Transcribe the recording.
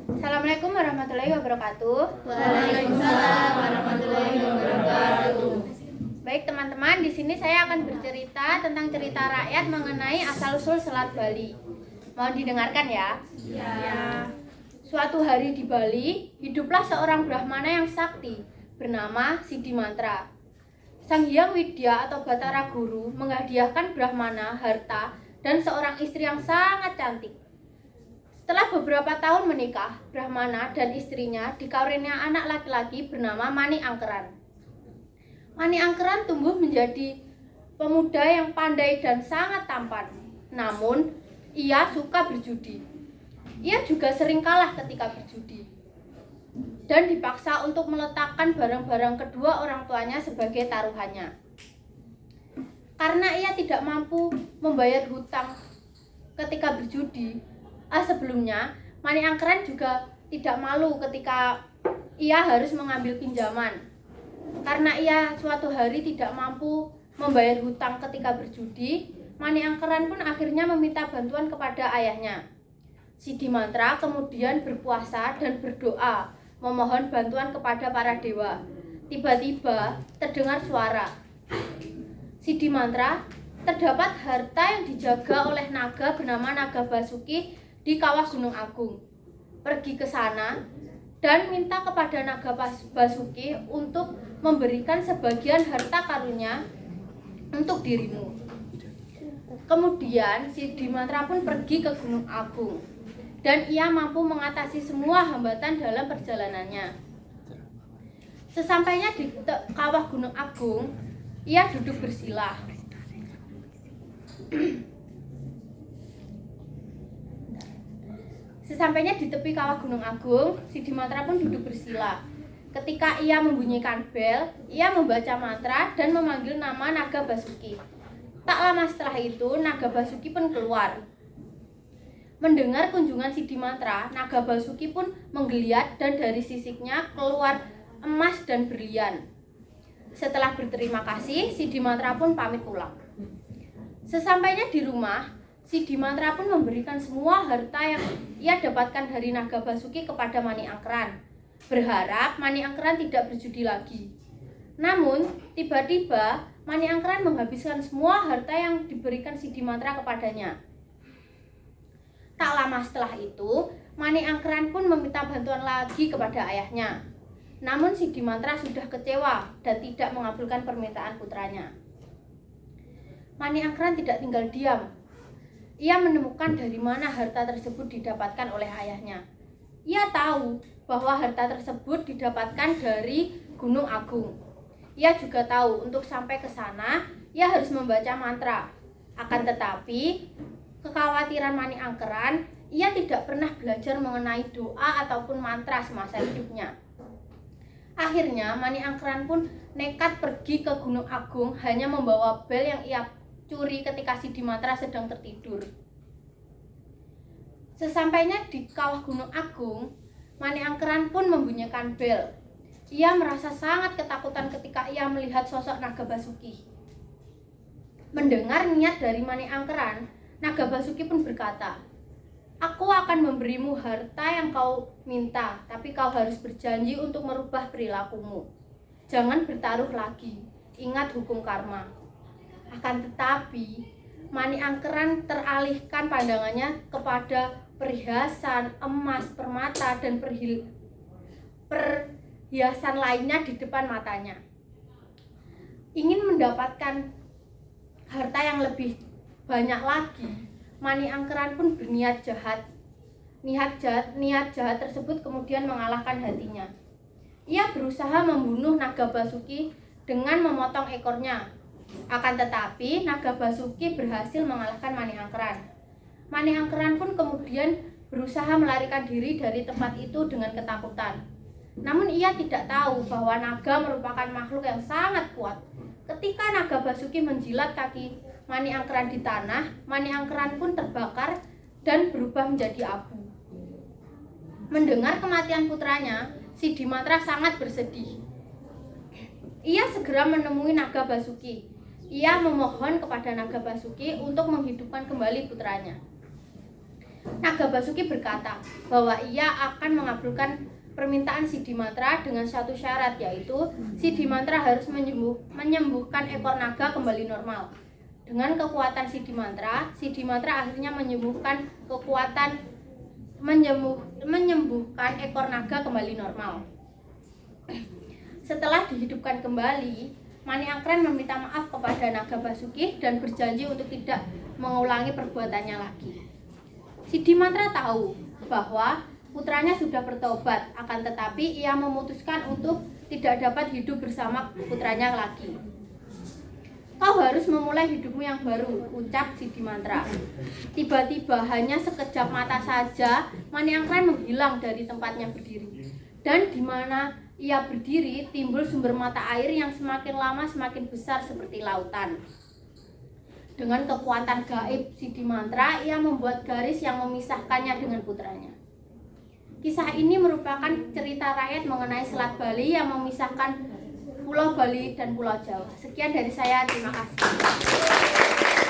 Assalamualaikum warahmatullahi wabarakatuh. Waalaikumsalam warahmatullahi wabarakatuh. Baik teman-teman, di sini saya akan bercerita tentang cerita rakyat mengenai asal-usul Selat Bali. Mau didengarkan ya? Ya. Suatu hari di Bali, hiduplah seorang Brahmana yang sakti bernama Siddhimantra. Sang Hyang Widya atau Batara Guru menghadiahkan Brahmana harta dan seorang istri yang sangat cantik. Setelah beberapa tahun menikah, Brahmana dan istrinya dikaruniai anak laki-laki bernama Mani Angkeran. Mani Angkeran tumbuh menjadi pemuda yang pandai dan sangat tampan. Namun, ia suka berjudi. Ia juga sering kalah ketika berjudi dan dipaksa untuk meletakkan barang-barang kedua orang tuanya sebagai taruhannya. Karena ia tidak mampu membayar hutang ketika berjudi, sebelumnya Mani Angkeran juga tidak malu ketika ia harus mengambil pinjaman. Karena ia suatu hari tidak mampu membayar hutang ketika berjudi, Mani Angkeran pun akhirnya meminta bantuan kepada ayahnya. Siddhimantra kemudian berpuasa dan berdoa memohon bantuan kepada para dewa. Tiba-tiba terdengar suara. Siddhimantra, terdapat harta yang dijaga oleh naga bernama Naga Basuki di kawah Gunung Agung. Pergi ke sana dan minta kepada Naga Basuki untuk memberikan sebagian harta karunia untuk dirimu. Kemudian Siddhimantra pun pergi ke Gunung Agung dan ia mampu mengatasi semua hambatan dalam perjalanannya. Sesampainya di kawah Gunung Agung, ia duduk bersila. Sesampainya di tepi kawah Gunung Agung, Siddhimantra pun duduk bersila. Ketika ia membunyikan bel, ia membaca mantra dan memanggil nama Naga Basuki. Tak lama setelah itu, Naga Basuki pun keluar. Mendengar kunjungan Siddhimantra, Naga Basuki pun menggeliat dan dari sisiknya keluar emas dan berlian. Setelah berterima kasih, Siddhimantra pun pamit pulang. Sesampainya di rumah, Siddhimantra pun memberikan semua harta yang ia dapatkan dari Naga Basuki kepada Mani Angkeran, berharap Mani Angkeran tidak berjudi lagi. Namun, tiba-tiba Mani Angkeran menghabiskan semua harta yang diberikan Siddhimantra kepadanya. Tak lama setelah itu, Mani Angkeran pun meminta bantuan lagi kepada ayahnya. Namun Siddhimantra sudah kecewa dan tidak mengabulkan permintaan putranya. Mani Angkeran tidak tinggal diam. Ia menemukan dari mana harta tersebut didapatkan oleh ayahnya. Ia tahu bahwa harta tersebut didapatkan dari Gunung Agung. Ia juga tahu untuk sampai ke sana, ia harus membaca mantra. Akan tetapi, kekhawatiran Mani Angkeran, ia tidak pernah belajar mengenai doa ataupun mantra semasa hidupnya. Akhirnya Mani Angkeran pun nekat pergi ke Gunung Agung hanya membawa bel yang ia curi ketika Siddhimantra sedang tertidur. Sesampainya di kawah Gunung Agung, Mani Angkeran pun membunyikan bel. Ia merasa sangat ketakutan ketika ia melihat sosok Naga Basuki. Mendengar niat dari Mani Angkeran, Naga Basuki pun berkata, "Aku akan memberimu harta yang kau minta, tapi kau harus berjanji untuk merubah perilakumu. Jangan bertaruh lagi, ingat hukum karma." Akan tetapi, Mani Angkeran teralihkan pandangannya kepada perhiasan, emas, permata, dan perhiasan lainnya di depan matanya. Ingin mendapatkan harta yang lebih banyak lagi, Mani Angkeran pun berniat jahat. Niat jahat tersebut kemudian mengalahkan hatinya. Ia berusaha membunuh Naga Basuki dengan memotong ekornya. Akan tetapi, Naga Basuki berhasil mengalahkan Mani Angkeran. Mani Angkeran pun kemudian berusaha melarikan diri dari tempat itu dengan ketakutan. Namun ia tidak tahu bahwa naga merupakan makhluk yang sangat kuat. Ketika Naga Basuki menjilat kaki Mani Angkeran di tanah, Mani Angkeran pun terbakar dan berubah menjadi abu. Mendengar kematian putranya, Siddhimantra sangat bersedih. Ia segera menemui Naga Basuki. Ia memohon kepada Naga Basuki untuk menghidupkan kembali putranya. Naga Basuki berkata bahwa ia akan mengabulkan permintaan Sidimatra dengan satu syarat, yaitu Sidimatra harus menyembuhkan ekor naga kembali normal. Dengan kekuatan Sidimatra akhirnya menyembuhkan ekor naga kembali normal. Setelah dihidupkan kembali, Maniakran meminta maaf kepada Naga Basuki dan berjanji untuk tidak mengulangi perbuatannya lagi. Sidimatra tahu bahwa putranya sudah bertobat, akan tetapi ia memutuskan untuk tidak dapat hidup bersama putranya lagi. Kau harus memulai hidupmu yang baru, ucap Sidimatra. Tiba-tiba hanya sekejap mata saja, Maniakran menghilang dari tempatnya berdiri. Dan di mana ia berdiri, timbul sumber mata air yang semakin lama semakin besar seperti lautan. Dengan kekuatan gaib Sidimatra, ia membuat garis yang memisahkannya dengan putranya. Kisah ini merupakan cerita rakyat mengenai Selat Bali yang memisahkan Pulau Bali dan Pulau Jawa. Sekian dari saya, terima kasih.